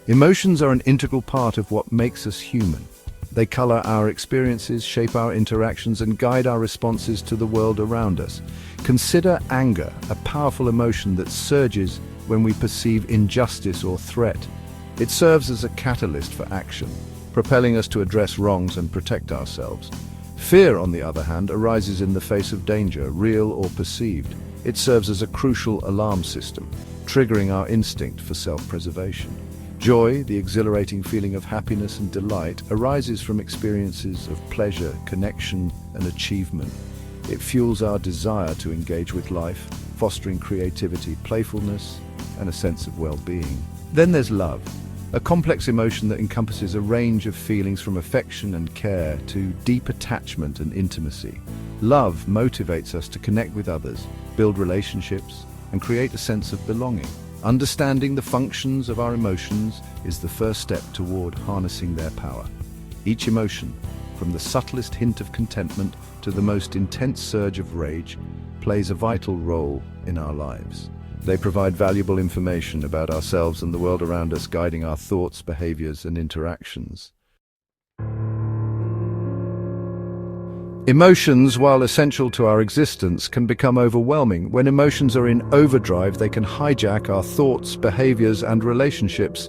Emotions are an integral part of what makes us human. They color our experiences, shape our interactions, and guide our responses to the world around us. Consider anger, a powerful emotion that surges when we perceive injustice or threat. It serves as a catalyst for action, propelling us to address wrongs and protect ourselves. Fear, on the other hand, arises in the face of danger, real or perceived. It serves as a crucial alarm system, triggering our instinct for self-preservation. Joy, the exhilarating feeling of happiness and delight, arises from experiences of pleasure, connection, and achievement. It fuels our desire to engage with life, fostering creativity, playfulness, and a sense of well-being. Then there's love, a complex emotion that encompasses a range of feelings from affection and care to deep attachment and intimacy. Love motivates us to connect with others, build relationships, and create a sense of belonging. Understanding the functions of our emotions is the first step toward harnessing their power. Each emotion, from the subtlest hint of contentment to the most intense surge of rage, plays a vital role in our lives. They provide valuable information about ourselves and the world around us, guiding our thoughts, behaviors, and interactions. Emotions, while essential to our existence, can become overwhelming. When emotions are in overdrive, they can hijack our thoughts, behaviors, and relationships,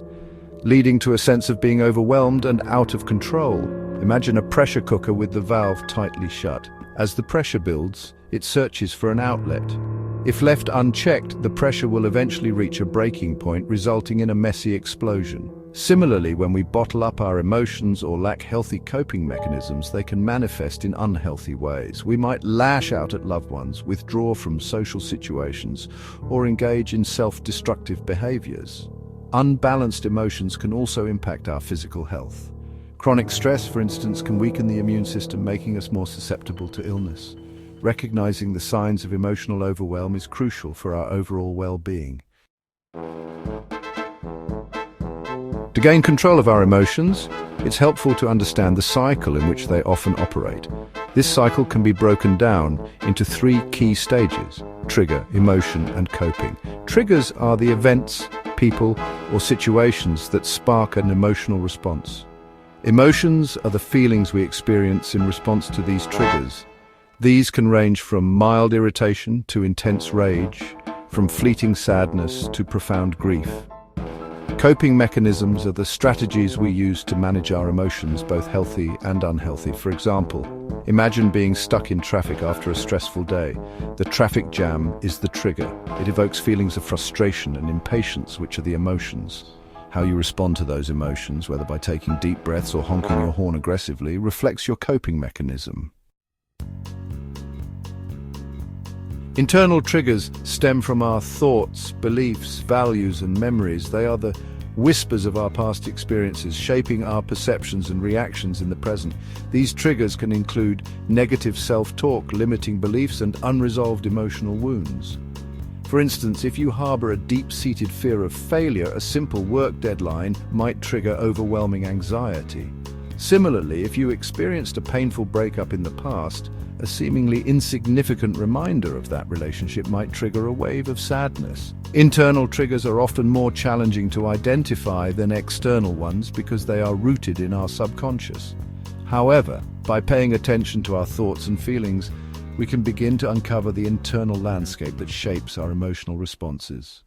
leading to a sense of being overwhelmed and out of control. Imagine a pressure cooker with the valve tightly shut. As the pressure builds, it searches for an outlet. If left unchecked, the pressure will eventually reach a breaking point, resulting in a messy explosion. Similarly, when we bottle up our emotions or lack healthy coping mechanisms, they can manifest in unhealthy ways. We might lash out at loved ones, withdraw from social situations, or engage in self-destructive behaviors. Unbalanced emotions can also impact our physical health. Chronic stress, for instance, can weaken the immune system, making us more susceptible to illness. Recognizing the signs of emotional overwhelm is crucial for our overall well-being. To gain control of our emotions, it's helpful to understand the cycle in which they often operate. This cycle can be broken down into three key stages: trigger, emotion, and coping. Triggers are the events, people, or situations that spark an emotional response. Emotions are the feelings we experience in response to these triggers. These can range from mild irritation to intense rage, from fleeting sadness to profound grief. Coping mechanisms are the strategies we use to manage our emotions, both healthy and unhealthy. For example, imagine being stuck in traffic after a stressful day. The traffic jam is the trigger. It evokes feelings of frustration and impatience, which are the emotions. How you respond to those emotions, whether by taking deep breaths or honking your horn aggressively, reflects your coping mechanism. Internal triggers stem from our thoughts, beliefs, values, and memories. They are the whispers of our past experiences, shaping our perceptions and reactions in the present. These triggers can include negative self-talk, limiting beliefs, and unresolved emotional wounds. For instance, if you harbor a deep-seated fear of failure, a simple work deadline might trigger overwhelming anxiety. Similarly, if you experienced a painful breakup in the past, a seemingly insignificant reminder of that relationship might trigger a wave of sadness. Internal triggers are often more challenging to identify than external ones because they are rooted in our subconscious. However, by paying attention to our thoughts and feelings, we can begin to uncover the internal landscape that shapes our emotional responses.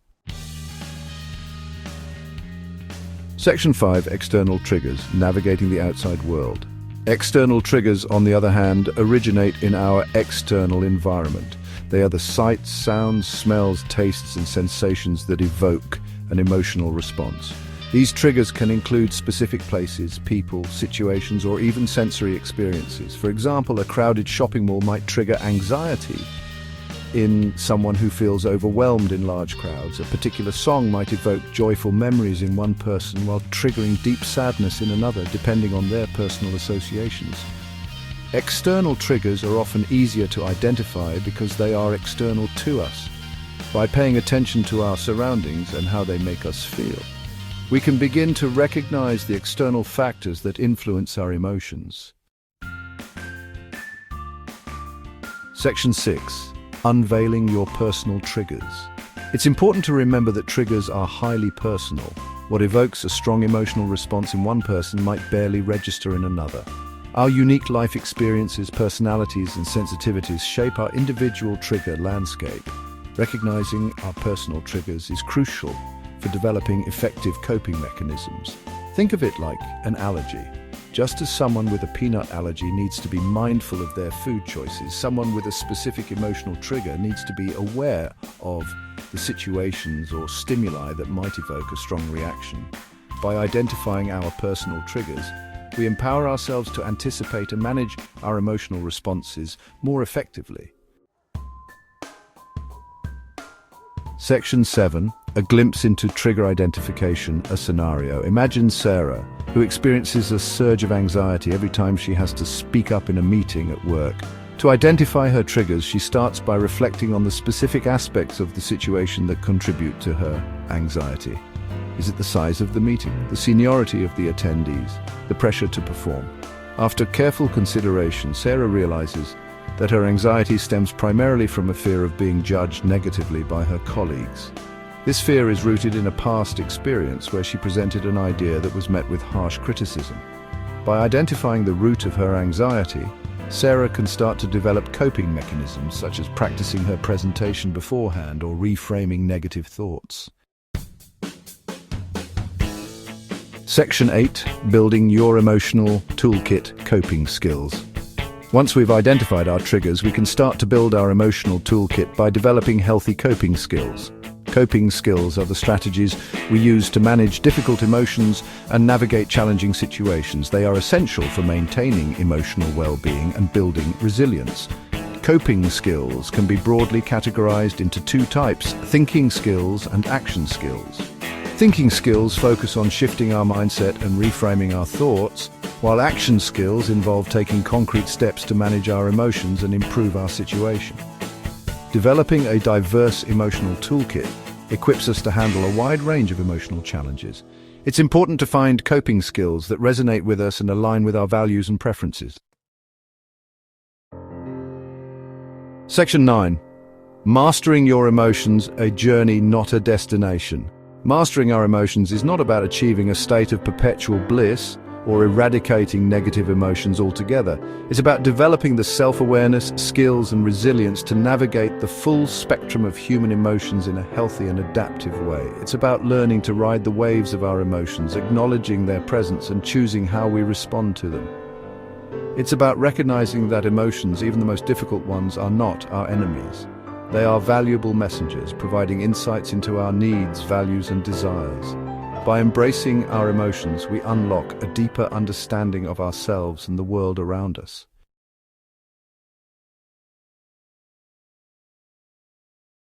Section 5. External triggers, navigating the outside world. External triggers, on the other hand, originate in our external environment. They are the sights, sounds, smells, tastes, and sensations that evoke an emotional response. These triggers can include specific places, people, situations, or even sensory experiences. For example, a crowded shopping mall might trigger anxiety in someone who feels overwhelmed in large crowds. A particular song might evoke joyful memories in one person while triggering deep sadness in another, depending on their personal associations. External triggers are often easier to identify because they are external to us. By paying attention to our surroundings and how they make us feel, we can begin to recognize the external factors that influence our emotions. Section 6. Unveiling your personal triggers. It's important to remember that triggers are highly personal. What evokes a strong emotional response in one person might barely register in another. Our unique life experiences, personalities, and sensitivities shape our individual trigger landscape. Recognizing our personal triggers is crucial for developing effective coping mechanisms. Think of it like an allergy. Just as someone with a peanut allergy needs to be mindful of their food choices, someone with a specific emotional trigger needs to be aware of the situations or stimuli that might evoke a strong reaction. By identifying our personal triggers, we empower ourselves to anticipate and manage our emotional responses more effectively. Section 7. A glimpse into trigger identification, a scenario. Imagine Sarah, who experiences a surge of anxiety every time she has to speak up in a meeting at work. To identify her triggers, she starts by reflecting on the specific aspects of the situation that contribute to her anxiety. Is it the size of the meeting, the seniority of the attendees, the pressure to perform? After careful consideration, Sarah realizes that her anxiety stems primarily from a fear of being judged negatively by her colleagues. This fear is rooted in a past experience where she presented an idea that was met with harsh criticism. By identifying the root of her anxiety, Sarah can start to develop coping mechanisms such as practicing her presentation beforehand or reframing negative thoughts. Section 8. Building your emotional toolkit, coping skills. Once we've identified our triggers, we can start to build our emotional toolkit by developing healthy coping skills. Coping skills are the strategies we use to manage difficult emotions and navigate challenging situations. They are essential for maintaining emotional well-being and building resilience. Coping skills can be broadly categorized into two types: thinking skills and action skills. Thinking skills focus on shifting our mindset and reframing our thoughts, while action skills involve taking concrete steps to manage our emotions and improve our situation. Developing a diverse emotional toolkit equips us to handle a wide range of emotional challenges. It's important to find coping skills that resonate with us and align with our values and preferences. Section 9. Mastering your emotions, a journey, not a destination. Mastering our emotions is not about achieving a state of perpetual bliss or eradicating negative emotions altogether. It's about developing the self-awareness, skills, and resilience to navigate the full spectrum of human emotions in a healthy and adaptive way. It's about learning to ride the waves of our emotions, acknowledging their presence and choosing how we respond to them. It's about recognizing that emotions, even the most difficult ones, are not our enemies. They are valuable messengers, providing insights into our needs, values, and desires. By embracing our emotions, we unlock a deeper understanding of ourselves and the world around us.